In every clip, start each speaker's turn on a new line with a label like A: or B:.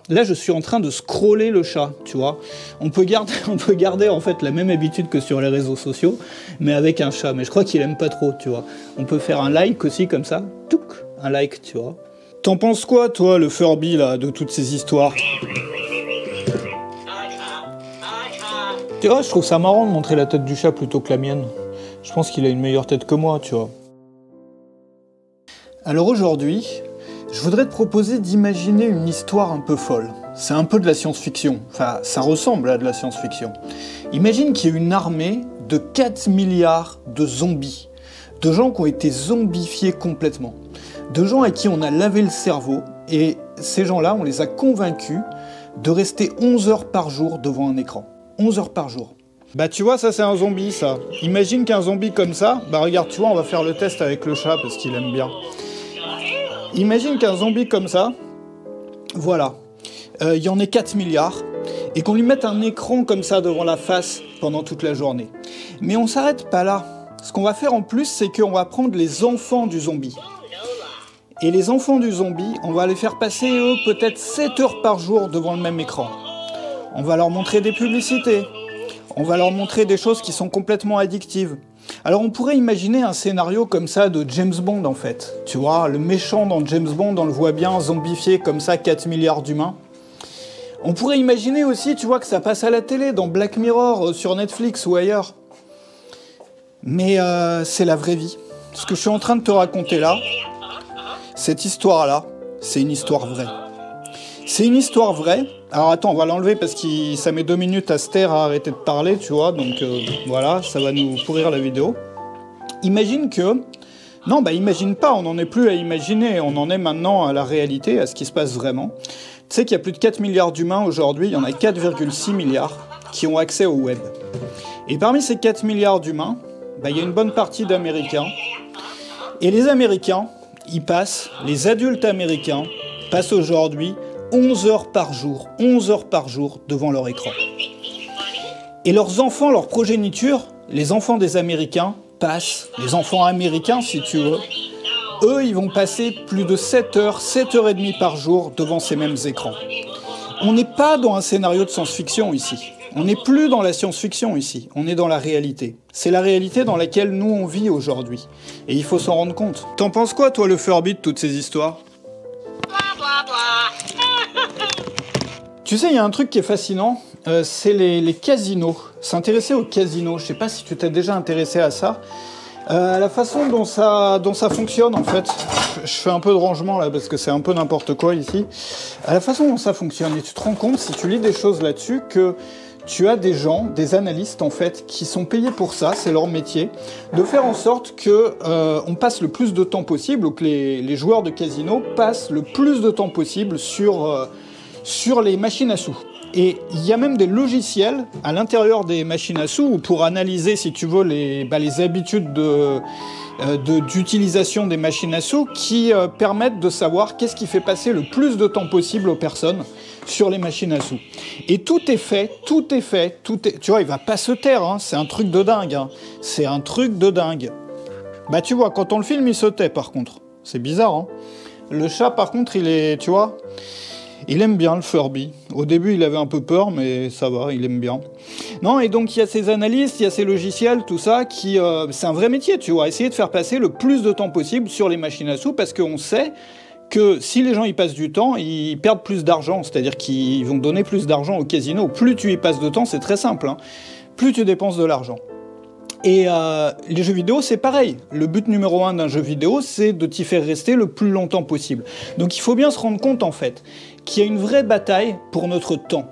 A: Là, je suis en train de scroller le chat, tu vois. On peut garder en fait la même habitude que sur les réseaux sociaux, mais avec un chat. Mais je crois qu'il aime pas trop, tu vois. On peut faire un like aussi comme ça, touc, un like, tu vois. T'en penses quoi, toi, le Furby, là, de toutes ces histoires? Tu vois, je trouve ça marrant de montrer la tête du chat plutôt que la mienne. Je pense qu'il a une meilleure tête que moi, tu vois. Alors aujourd'hui, je voudrais te proposer d'imaginer une histoire un peu folle. C'est un peu de la science-fiction. Enfin, ça ressemble à de la science-fiction. Imagine qu'il y ait une armée de 4 milliards de zombies. De gens qui ont été zombifiés complètement. De gens à qui on a lavé le cerveau. Et ces gens-là, on les a convaincus de rester 11 heures par jour devant un écran. 11 heures par jour. Bah tu vois, ça c'est un zombie, ça. Imagine qu'un zombie comme ça, bah regarde, tu vois, on va faire le test avec le chat parce qu'il aime bien. Imagine qu'un zombie comme ça, voilà, il y en ait 4 milliards, et qu'on lui mette un écran comme ça devant la face pendant toute la journée. Mais on s'arrête pas là. Ce qu'on va faire en plus, c'est qu'on va prendre les enfants du zombie. Et les enfants du zombie, on va les faire passer, eux, peut-être 7 heures par jour devant le même écran. On va leur montrer des publicités. On va leur montrer des choses qui sont complètement addictives. Alors on pourrait imaginer un scénario comme ça de James Bond en fait. Tu vois, le méchant dans James Bond, on le voit bien zombifié comme ça 4 milliards d'humains. On pourrait imaginer aussi, tu vois, que ça passe à la télé, dans Black Mirror, sur Netflix ou ailleurs. Mais c'est la vraie vie. Ce que je suis en train de te raconter là, cette histoire-là, c'est une histoire vraie. C'est une histoire vraie. Alors attends, on va l'enlever parce que ça met 2 minutes à se taire, à arrêter de parler, tu vois. Donc voilà, ça va nous pourrir la vidéo. Imagine que... Non, bah imagine pas, on n'en est plus à imaginer. On en est maintenant à la réalité, à ce qui se passe vraiment. Tu sais qu'il y a plus de 4 milliards d'humains aujourd'hui. Il y en a 4,6 milliards qui ont accès au web. Et parmi ces 4 milliards d'humains, bah, il y a une bonne partie d'Américains. Et les Américains, les adultes américains, passent aujourd'hui 11 heures par jour devant leur écran. Et leurs enfants, leur progéniture, les enfants des Américains passent, les enfants américains si tu veux, eux ils vont passer plus de 7 heures et demie par jour devant ces mêmes écrans. On n'est pas dans un scénario de science-fiction ici. On n'est plus dans la science-fiction ici, on est dans la réalité. C'est la réalité dans laquelle nous on vit aujourd'hui. Et il faut s'en rendre compte. T'en penses quoi toi le Furby de toutes ces histoires ? Tu sais, il y a un truc qui est fascinant, c'est les casinos. S'intéresser aux casinos, je sais pas si tu t'es déjà intéressé à ça. La façon dont ça fonctionne, en fait, je fais un peu de rangement là, parce que c'est un peu n'importe quoi ici. La façon dont ça fonctionne, et tu te rends compte, si tu lis des choses là-dessus, que tu as des gens, des analystes en fait, qui sont payés pour ça, c'est leur métier, de faire en sorte que on passe le plus de temps possible, ou que les joueurs de casino passent le plus de temps possible sur les machines à sous. Et il y a même des logiciels à l'intérieur des machines à sous pour analyser, si tu veux, les habitudes d'utilisation des machines à sous qui permettent de savoir qu'est-ce qui fait passer le plus de temps possible aux personnes sur les machines à sous. Et tout est fait. Tu vois, il va pas se taire, hein, c'est un truc de dingue. Hein. C'est un truc de dingue. Bah tu vois, quand on le filme, il se tait par contre. C'est bizarre, hein. Le chat, par contre, il est, tu vois... Il aime bien le Furby. Au début, il avait un peu peur, mais ça va, il aime bien. Non, et donc il y a ces analystes, il y a ces logiciels, tout ça, qui... c'est un vrai métier, tu vois. Essayer de faire passer le plus de temps possible sur les machines à sous, parce qu'on sait que si les gens y passent du temps, ils perdent plus d'argent. C'est-à-dire qu'ils vont donner plus d'argent au casino. Plus tu y passes de temps, c'est très simple, hein, plus tu dépenses de l'argent. Et les jeux vidéo, c'est pareil. Le but numéro 1 d'un jeu vidéo, c'est de t'y faire rester le plus longtemps possible. Donc il faut bien se rendre compte, en fait, qu'il y a une vraie bataille pour notre temps.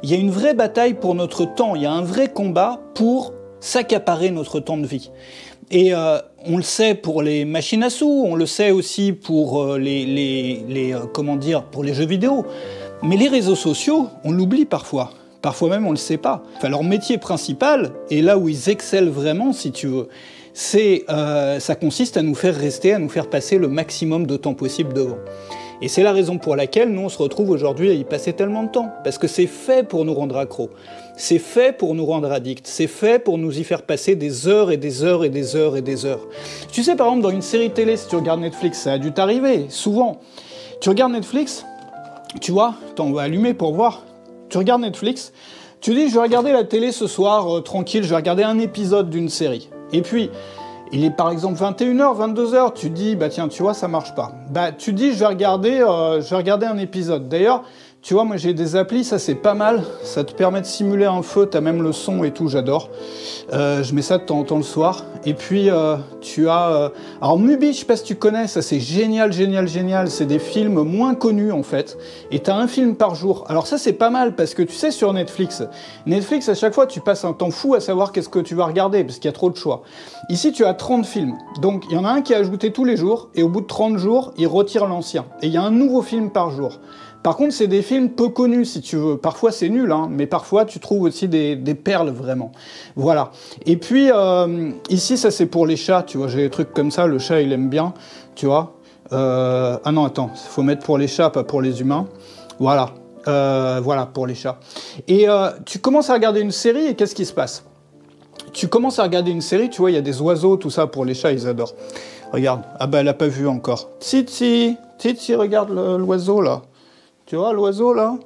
A: Il y a une vraie bataille pour notre temps. Il y a un vrai combat pour s'accaparer notre temps de vie. Et on le sait pour les machines à sous, on le sait aussi pour pour les jeux vidéo. Mais les réseaux sociaux, on l'oublie parfois. Parfois même, on ne le sait pas. Enfin, leur métier principal, et là où ils excellent vraiment, si tu veux, ça consiste à nous faire rester, à nous faire passer le maximum de temps possible devant. Et c'est la raison pour laquelle nous, on se retrouve aujourd'hui à y passer tellement de temps. Parce que c'est fait pour nous rendre accros. C'est fait pour nous rendre addicts. C'est fait pour nous y faire passer des heures et des heures et des heures et des heures. Tu sais, par exemple, dans une série télé, si tu regardes Netflix, ça a dû t'arriver, souvent. Tu regardes Netflix, tu vois, attends, on va allumer pour voir. Tu regardes Netflix, tu dis, je vais regarder la télé ce soir, tranquille, je vais regarder un épisode d'une série. Et puis, il est par exemple 21h, 22h, tu dis, bah tiens, tu vois, ça marche pas. Bah, tu dis, je vais regarder un épisode. D'ailleurs, tu vois, moi j'ai des applis, ça c'est pas mal, ça te permet de simuler un feu, t'as même le son et tout, j'adore. Je mets ça de temps en temps le soir. Et puis tu as... alors Mubi, je sais pas si tu connais, ça c'est génial, génial, génial, c'est des films moins connus en fait. Et t'as un film par jour. Alors ça c'est pas mal parce que tu sais sur Netflix, à chaque fois tu passes un temps fou à savoir qu'est-ce que tu vas regarder parce qu'il y a trop de choix. Ici tu as 30 films, donc il y en a un qui est ajouté tous les jours et au bout de 30 jours, il retire l'ancien. Et il y a un nouveau film par jour. Par contre, c'est des films peu connus, si tu veux. Parfois, c'est nul, hein, mais parfois, tu trouves aussi des perles, vraiment. Voilà. Et puis, ici, ça, c'est pour les chats, tu vois. J'ai des trucs comme ça, le chat, il aime bien, tu vois. Ah non, attends, il faut mettre pour les chats, pas pour les humains. Voilà. Voilà, pour les chats. Et tu commences à regarder une série, et qu'est-ce qui se passe? Tu commences à regarder une série, tu vois, il y a des oiseaux, tout ça, pour les chats, ils adorent. Regarde. Ah bah, elle a pas vu encore. Titi, regarde l'oiseau, là. Tu vois l'oiseau là?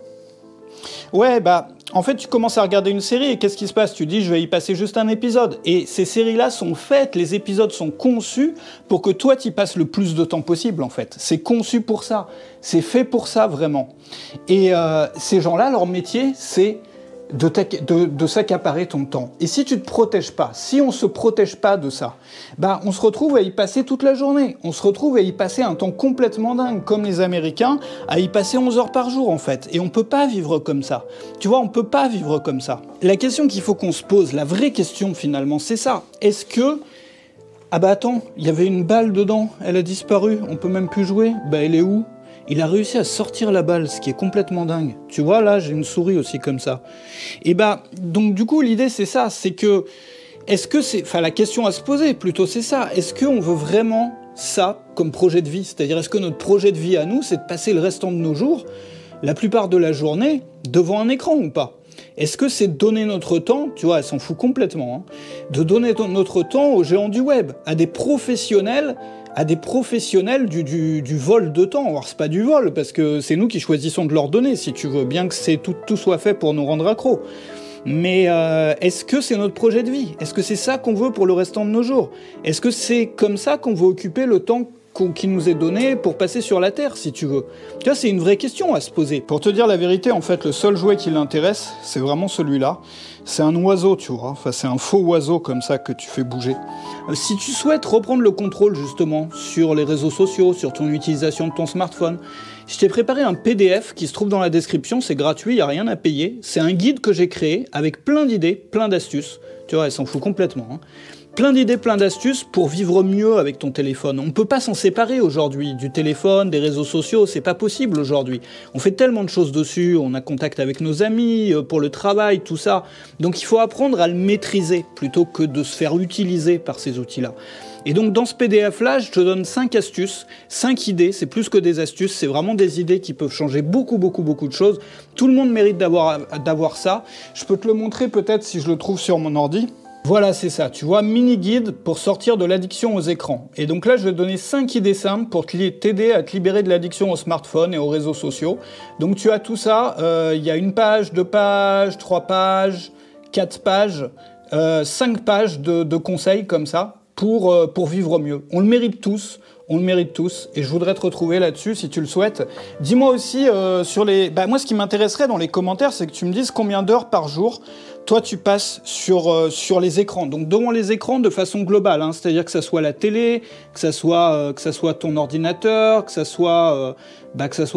A: Ouais, bah, en fait, tu commences à regarder une série et qu'est-ce qui se passe? Tu dis, je vais y passer juste un épisode. Et ces séries-là sont faites, les épisodes sont conçus pour que toi, tu y passes le plus de temps possible, en fait. C'est conçu pour ça. C'est fait pour ça, vraiment. Et ces gens-là, leur métier, c'est de s'accaparer ton temps. Et si tu te protèges pas, si on se protège pas de ça, bah on se retrouve à y passer toute la journée. On se retrouve à y passer un temps complètement dingue, comme les Américains, à y passer 11 heures par jour en fait. Et on peut pas vivre comme ça. Tu vois, on peut pas vivre comme ça. La question qu'il faut qu'on se pose, la vraie question finalement, c'est ça. Est-ce que... Ah bah attends, il y avait une balle dedans, elle a disparu, on peut même plus jouer. Bah elle est où? Il a réussi à sortir la balle, ce qui est complètement dingue. Tu vois, là, j'ai une souris aussi comme ça. Et bah, donc du coup, l'idée, c'est ça, c'est que, est-ce que c'est... Enfin, la question à se poser, plutôt, c'est ça. Est-ce qu'on veut vraiment ça comme projet de vie? C'est-à-dire, est-ce que notre projet de vie à nous, c'est de passer le restant de nos jours, la plupart de la journée, devant un écran ou pas? Est-ce que c'est de donner notre temps, tu vois, elle s'en fout complètement, hein, de donner notre temps aux géants du web, à des professionnels du vol de temps. Alors c'est pas du vol, parce que c'est nous qui choisissons de leur donner, si tu veux, bien que tout soit fait pour nous rendre accros. Mais est-ce que c'est notre projet de vie? Est-ce que c'est ça qu'on veut pour le restant de nos jours? Est-ce que c'est comme ça qu'on veut occuper le temps qui nous est donné pour passer sur la Terre, si tu veux? Tu vois, c'est une vraie question à se poser. Pour te dire la vérité, en fait, le seul jouet qui l'intéresse, c'est vraiment celui-là. C'est un oiseau, tu vois. Enfin, c'est un faux oiseau comme ça que tu fais bouger. Si tu souhaites reprendre le contrôle, justement, sur les réseaux sociaux, sur ton utilisation de ton smartphone, je t'ai préparé un PDF qui se trouve dans la description, c'est gratuit, il n'y a rien à payer. C'est un guide que j'ai créé avec plein d'idées, plein d'astuces. Tu vois, elle s'en fout complètement, hein. Plein d'idées, plein d'astuces pour vivre mieux avec ton téléphone. On ne peut pas s'en séparer aujourd'hui, du téléphone, des réseaux sociaux, c'est pas possible aujourd'hui. On fait tellement de choses dessus, on a contact avec nos amis, pour le travail, tout ça. Donc il faut apprendre à le maîtriser, plutôt que de se faire utiliser par ces outils-là. Et donc dans ce PDF-là, je te donne 5 astuces, 5 idées, c'est plus que des astuces, c'est vraiment des idées qui peuvent changer beaucoup de choses. Tout le monde mérite d'avoir ça. Je peux te le montrer peut-être si je le trouve sur mon ordi. Voilà, c'est ça, tu vois, mini-guide pour sortir de l'addiction aux écrans. Et donc là, je vais te donner 5 idées simples pour t'aider à te libérer de l'addiction au smartphone et aux réseaux sociaux. Donc tu as tout ça, il y a 1 page, 2 pages, 3 pages, 4 pages, 5 pages de conseils comme ça pour vivre mieux. On le mérite tous, et je voudrais te retrouver là-dessus si tu le souhaites. Dis-moi aussi sur les... Bah, moi, ce qui m'intéresserait dans les commentaires, c'est que tu me dises combien d'heures par jour toi, tu passes sur les écrans. Donc, devant les écrans de façon globale, hein, c'est-à-dire que ça soit la télé, que ça soit ton ordinateur, que ça soit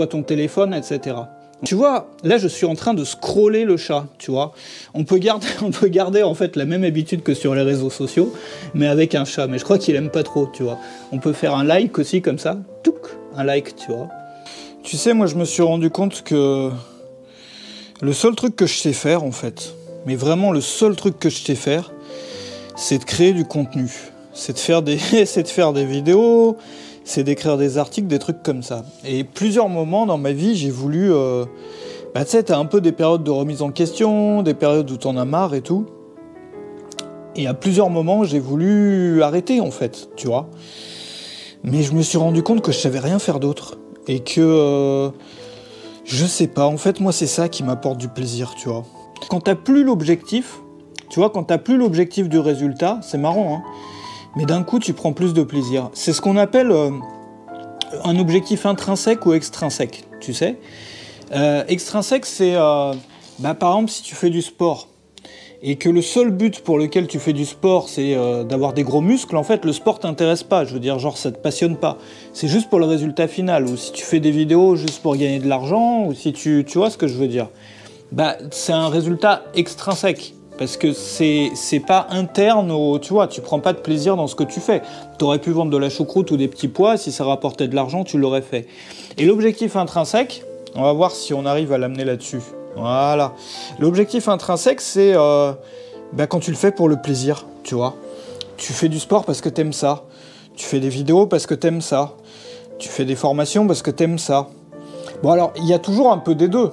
A: ton téléphone, etc. Tu vois, là, je suis en train de scroller le chat, tu vois. On peut garder en fait la même habitude que sur les réseaux sociaux, mais avec un chat. Mais je crois qu'il aime pas trop, tu vois. On peut faire un like aussi, comme ça. Touc, un like, tu vois. Tu sais, moi, je me suis rendu compte que le seul truc que je sais faire, en fait, mais vraiment le seul truc que je sais faire, c'est de créer du contenu. C'est de faire des vidéos, c'est d'écrire des articles, des trucs comme ça. Et plusieurs moments dans ma vie, j'ai voulu... tu sais, t'as un peu des périodes de remise en question, des périodes où t'en as marre et tout. Et à plusieurs moments, j'ai voulu arrêter, en fait, tu vois. Mais je me suis rendu compte que je savais rien faire d'autre. Et que... Je sais pas, en fait, moi, c'est ça qui m'apporte du plaisir, tu vois. Quand t'as plus l'objectif, tu vois, quand t'as plus l'objectif du résultat, c'est marrant, hein, mais d'un coup, tu prends plus de plaisir. C'est ce qu'on appelle un objectif intrinsèque ou extrinsèque, tu sais. Extrinsèque, c'est, par exemple, si tu fais du sport, et que le seul but pour lequel tu fais du sport, c'est d'avoir des gros muscles, en fait, le sport t'intéresse pas. Je veux dire, genre, ça te passionne pas. C'est juste pour le résultat final. Ou si tu fais des vidéos juste pour gagner de l'argent, ou si tu vois ce que je veux dire. C'est un résultat extrinsèque. Parce que c'est pas interne au... Tu vois, tu prends pas de plaisir dans ce que tu fais. T'aurais pu vendre de la choucroute ou des petits pois, si ça rapportait de l'argent, tu l'aurais fait. Et l'objectif intrinsèque, on va voir si on arrive à l'amener là-dessus. Voilà. L'objectif intrinsèque, c'est quand tu le fais pour le plaisir, tu vois. Tu fais du sport parce que t'aimes ça. Tu fais des vidéos parce que t'aimes ça. Tu fais des formations parce que t'aimes ça. Bon alors, il y a toujours un peu des deux.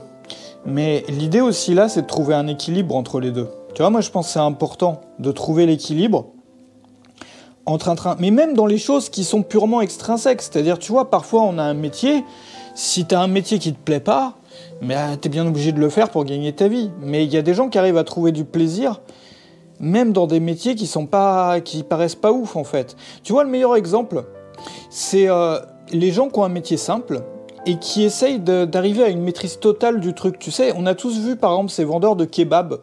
A: Mais l'idée aussi là, c'est de trouver un équilibre entre les deux. Tu vois, moi je pense que c'est important de trouver l'équilibre entre mais même dans les choses qui sont purement extrinsèques. C'est-à-dire, tu vois, parfois on a un métier, si t'as un métier qui te plaît pas, mais t'es bien obligé de le faire pour gagner ta vie. Mais il y a des gens qui arrivent à trouver du plaisir, même dans des métiers qui paraissent pas ouf en fait. Tu vois, le meilleur exemple, c'est les gens qui ont un métier simple et qui essayent d'arriver à une maîtrise totale du truc. Tu sais, on a tous vu par exemple ces vendeurs de kebab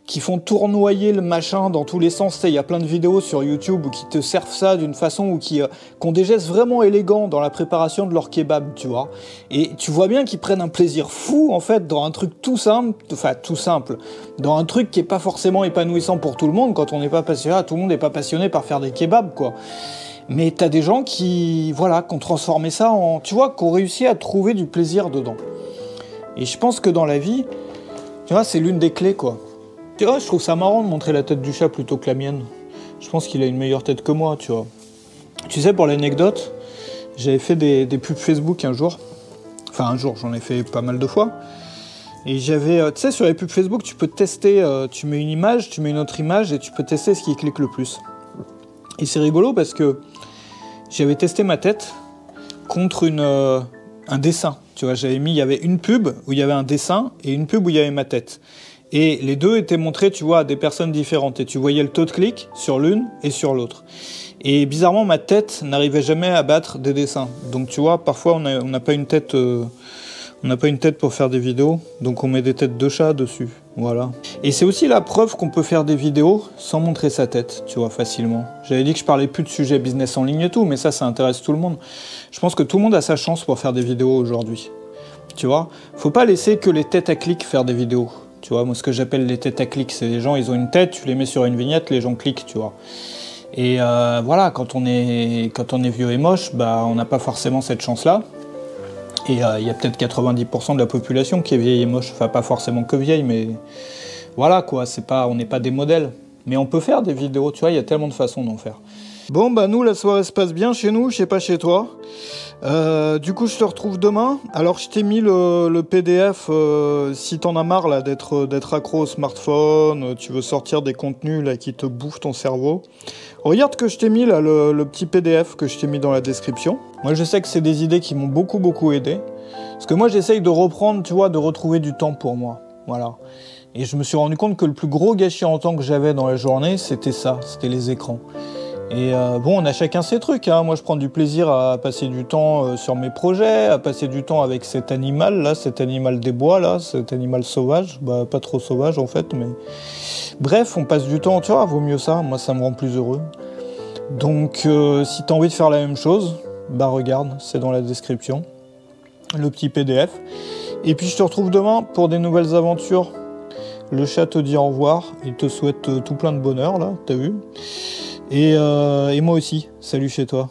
A: qui font tournoyer le machin dans tous les sens. Tu sais, il y a plein de vidéos sur YouTube qui te servent ça d'une façon ou qui ont des gestes vraiment élégants dans la préparation de leur kebab, tu vois. Et tu vois bien qu'ils prennent un plaisir fou, en fait, dans un truc tout simple, dans un truc qui est pas forcément épanouissant pour tout le monde. Quand on n'est pas passionné, tout le monde n'est pas passionné par faire des kebabs, quoi. Mais t'as des gens qui ont transformé ça en... Tu vois, qui ont réussi à trouver du plaisir dedans. Et je pense que dans la vie, tu vois, c'est l'une des clés, quoi. Tu vois, je trouve ça marrant de montrer la tête du chat plutôt que la mienne. Je pense qu'il a une meilleure tête que moi, tu vois. Tu sais, pour l'anecdote, j'avais fait des pubs Facebook un jour. Enfin, un jour, j'en ai fait pas mal de fois. Et j'avais... tu sais, sur les pubs Facebook, tu peux tester... tu mets une image, tu mets une autre image, et tu peux tester ce qui clique le plus. Et c'est rigolo parce que j'avais testé ma tête contre un dessin. Tu vois, il y avait une pub où il y avait un dessin et une pub où il y avait ma tête. Et les deux étaient montrés, tu vois, à des personnes différentes. Et tu voyais le taux de clic sur l'une et sur l'autre. Et bizarrement, ma tête n'arrivait jamais à battre des dessins. Donc tu vois, parfois on n'a pas une tête... on n'a pas une tête pour faire des vidéos, donc on met des têtes de chat dessus, voilà. Et c'est aussi la preuve qu'on peut faire des vidéos sans montrer sa tête, tu vois, facilement. J'avais dit que je parlais plus de sujets business en ligne et tout, mais ça intéresse tout le monde. Je pense que tout le monde a sa chance pour faire des vidéos aujourd'hui, tu vois. Faut pas laisser que les têtes à clic faire des vidéos, tu vois. Moi, ce que j'appelle les têtes à clic, c'est des gens, ils ont une tête, tu les mets sur une vignette, les gens cliquent, tu vois. Et voilà, quand on est vieux et moche, on n'a pas forcément cette chance-là. Et il y a peut-être 90% de la population qui est vieille et moche. Enfin, pas forcément que vieille, mais voilà quoi, on n'est pas des modèles. Mais on peut faire des vidéos, tu vois, il y a tellement de façons d'en faire. Bon, nous, la soirée se passe bien chez nous, je sais pas chez toi. Du coup, je te retrouve demain. Alors, je t'ai mis le PDF, si t'en as marre là d'être accro au smartphone, tu veux sortir des contenus là qui te bouffent ton cerveau. Regarde que je t'ai mis là, le petit PDF que je t'ai mis dans la description. Moi, je sais que c'est des idées qui m'ont beaucoup aidé. Parce que moi, j'essaye de reprendre, tu vois, de retrouver du temps pour moi. Voilà. Et je me suis rendu compte que le plus gros gâchis en temps que j'avais dans la journée, c'était ça, c'était les écrans. Et bon, on a chacun ses trucs, hein. Moi, je prends du plaisir à passer du temps sur mes projets, à passer du temps avec cet animal, là, cet animal des bois, là, cet animal sauvage. Pas trop sauvage, en fait, mais... Bref, on passe du temps, tu vois, vaut mieux ça. Moi, ça me rend plus heureux. Donc, si t'as envie de faire la même chose, regarde, c'est dans la description. Le petit PDF. Et puis, je te retrouve demain pour des nouvelles aventures. Le chat te dit au revoir. Il te souhaite tout plein de bonheur, là, t'as vu ? Et moi aussi, salut chez toi.